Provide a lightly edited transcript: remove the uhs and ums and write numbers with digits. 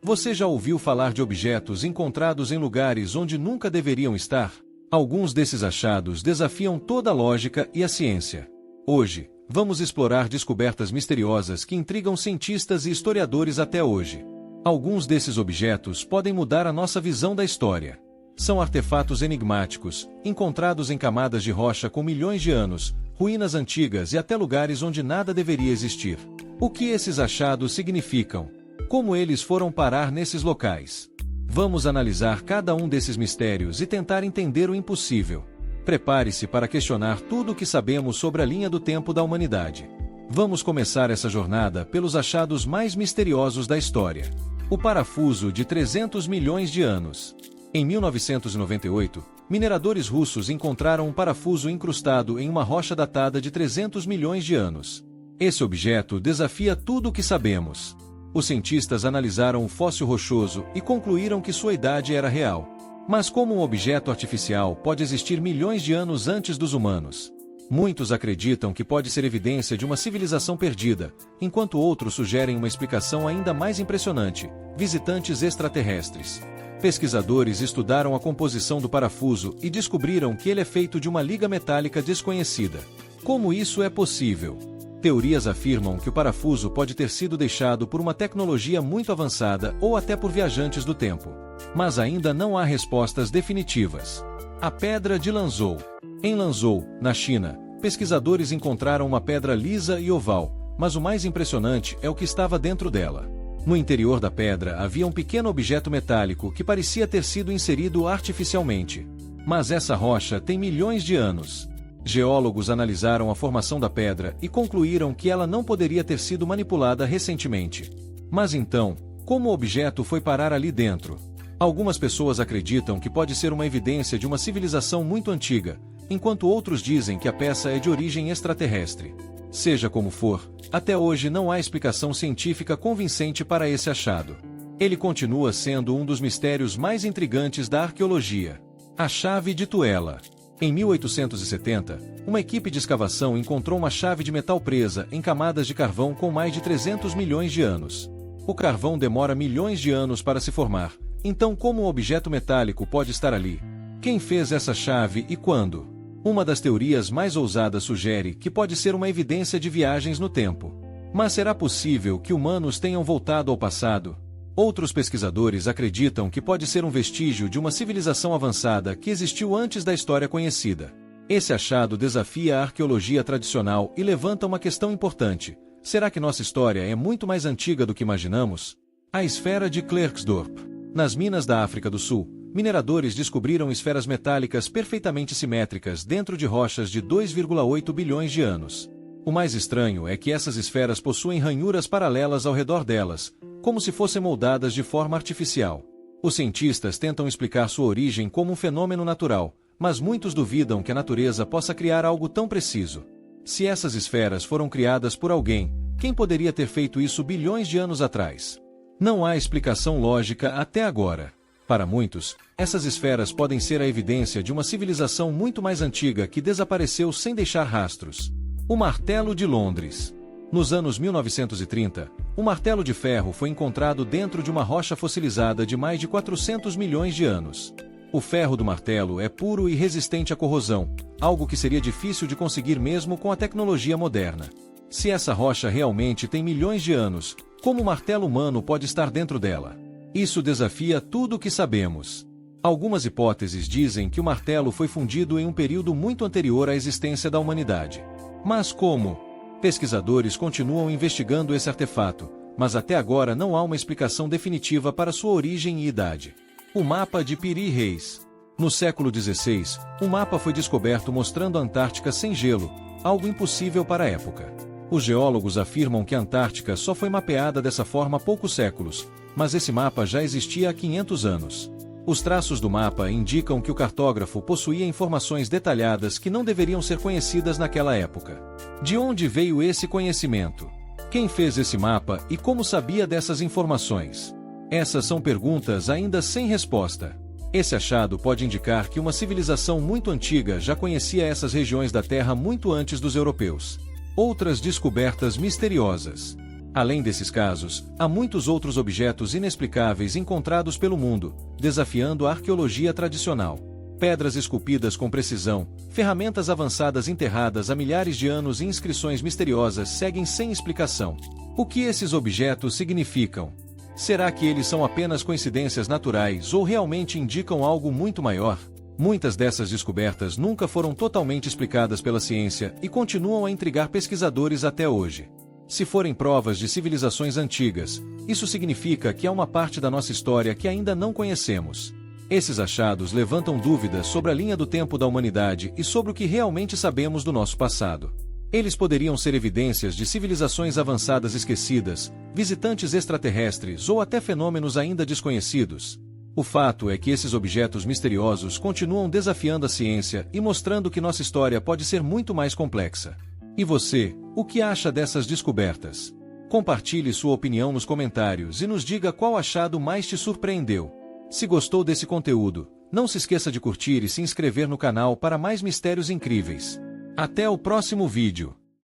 Você já ouviu falar de objetos encontrados em lugares onde nunca deveriam estar? Alguns desses achados desafiam toda a lógica e a ciência. Hoje, vamos explorar descobertas misteriosas que intrigam cientistas e historiadores até hoje. Alguns desses objetos podem mudar a nossa visão da história. São artefatos enigmáticos, encontrados em camadas de rocha com milhões de anos, ruínas antigas e até lugares onde nada deveria existir. O que esses achados significam? Como eles foram parar nesses locais? Vamos analisar cada um desses mistérios e tentar entender o impossível. Prepare-se para questionar tudo o que sabemos sobre a linha do tempo da humanidade. Vamos começar essa jornada pelos achados mais misteriosos da história. O parafuso de 300 milhões de anos. Em 1998, mineradores russos encontraram um parafuso incrustado em uma rocha datada de 300 milhões de anos. Esse objeto desafia tudo o que sabemos. Os cientistas analisaram o fóssil rochoso e concluíram que sua idade era real. Mas como um objeto artificial pode existir milhões de anos antes dos humanos? Muitos acreditam que pode ser evidência de uma civilização perdida, enquanto outros sugerem uma explicação ainda mais impressionante: visitantes extraterrestres. Pesquisadores estudaram a composição do parafuso e descobriram que ele é feito de uma liga metálica desconhecida. Como isso é possível? Teorias afirmam que o parafuso pode ter sido deixado por uma tecnologia muito avançada ou até por viajantes do tempo. Mas ainda não há respostas definitivas. A Pedra de Lanzhou. Em Lanzhou, na China, pesquisadores encontraram uma pedra lisa e oval, mas o mais impressionante é o que estava dentro dela. No interior da pedra havia um pequeno objeto metálico que parecia ter sido inserido artificialmente. Mas essa rocha tem milhões de anos. Geólogos analisaram a formação da pedra e concluíram que ela não poderia ter sido manipulada recentemente. Mas então, como o objeto foi parar ali dentro? Algumas pessoas acreditam que pode ser uma evidência de uma civilização muito antiga, enquanto outros dizem que a peça é de origem extraterrestre. Seja como for, até hoje não há explicação científica convincente para esse achado. Ele continua sendo um dos mistérios mais intrigantes da arqueologia. A chave de Tuela. Em 1870, uma equipe de escavação encontrou uma chave de metal presa em camadas de carvão com mais de 300 milhões de anos. O carvão demora milhões de anos para se formar, então como um objeto metálico pode estar ali? Quem fez essa chave e quando? Uma das teorias mais ousadas sugere que pode ser uma evidência de viagens no tempo. Mas será possível que humanos tenham voltado ao passado? Outros pesquisadores acreditam que pode ser um vestígio de uma civilização avançada que existiu antes da história conhecida. Esse achado desafia a arqueologia tradicional e levanta uma questão importante: será que nossa história é muito mais antiga do que imaginamos? A esfera de Klerksdorp. Nas minas da África do Sul, mineradores descobriram esferas metálicas perfeitamente simétricas dentro de rochas de 2,8 bilhões de anos. O mais estranho é que essas esferas possuem ranhuras paralelas ao redor delas, como se fossem moldadas de forma artificial. Os cientistas tentam explicar sua origem como um fenômeno natural, mas muitos duvidam que a natureza possa criar algo tão preciso. Se essas esferas foram criadas por alguém, quem poderia ter feito isso bilhões de anos atrás? Não há explicação lógica até agora. Para muitos, essas esferas podem ser a evidência de uma civilização muito mais antiga que desapareceu sem deixar rastros. O Martelo de Londres. Nos anos 1930, um martelo de ferro foi encontrado dentro de uma rocha fossilizada de mais de 400 milhões de anos. O ferro do martelo é puro e resistente à corrosão, algo que seria difícil de conseguir mesmo com a tecnologia moderna. Se essa rocha realmente tem milhões de anos, como o martelo humano pode estar dentro dela? Isso desafia tudo o que sabemos. Algumas hipóteses dizem que o martelo foi fundido em um período muito anterior à existência da humanidade. Mas como? Pesquisadores continuam investigando esse artefato, mas até agora não há uma explicação definitiva para sua origem e idade. O mapa de Piri Reis. No século XVI, um mapa foi descoberto mostrando a Antártica sem gelo, algo impossível para a época. Os geólogos afirmam que a Antártica só foi mapeada dessa forma há poucos séculos, mas esse mapa já existia há 500 anos. Os traços do mapa indicam que o cartógrafo possuía informações detalhadas que não deveriam ser conhecidas naquela época. De onde veio esse conhecimento? Quem fez esse mapa e como sabia dessas informações? Essas são perguntas ainda sem resposta. Esse achado pode indicar que uma civilização muito antiga já conhecia essas regiões da Terra muito antes dos europeus. Outras descobertas misteriosas. Além desses casos, há muitos outros objetos inexplicáveis encontrados pelo mundo, desafiando a arqueologia tradicional. Pedras esculpidas com precisão, ferramentas avançadas enterradas há milhares de anos e inscrições misteriosas seguem sem explicação. O que esses objetos significam? Será que eles são apenas coincidências naturais ou realmente indicam algo muito maior? Muitas dessas descobertas nunca foram totalmente explicadas pela ciência e continuam a intrigar pesquisadores até hoje. Se forem provas de civilizações antigas, isso significa que há uma parte da nossa história que ainda não conhecemos. Esses achados levantam dúvidas sobre a linha do tempo da humanidade e sobre o que realmente sabemos do nosso passado. Eles poderiam ser evidências de civilizações avançadas esquecidas, visitantes extraterrestres ou até fenômenos ainda desconhecidos. O fato é que esses objetos misteriosos continuam desafiando a ciência e mostrando que nossa história pode ser muito mais complexa. E você, o que acha dessas descobertas? Compartilhe sua opinião nos comentários e nos diga qual achado mais te surpreendeu. Se gostou desse conteúdo, não se esqueça de curtir e se inscrever no canal para mais mistérios incríveis. Até o próximo vídeo.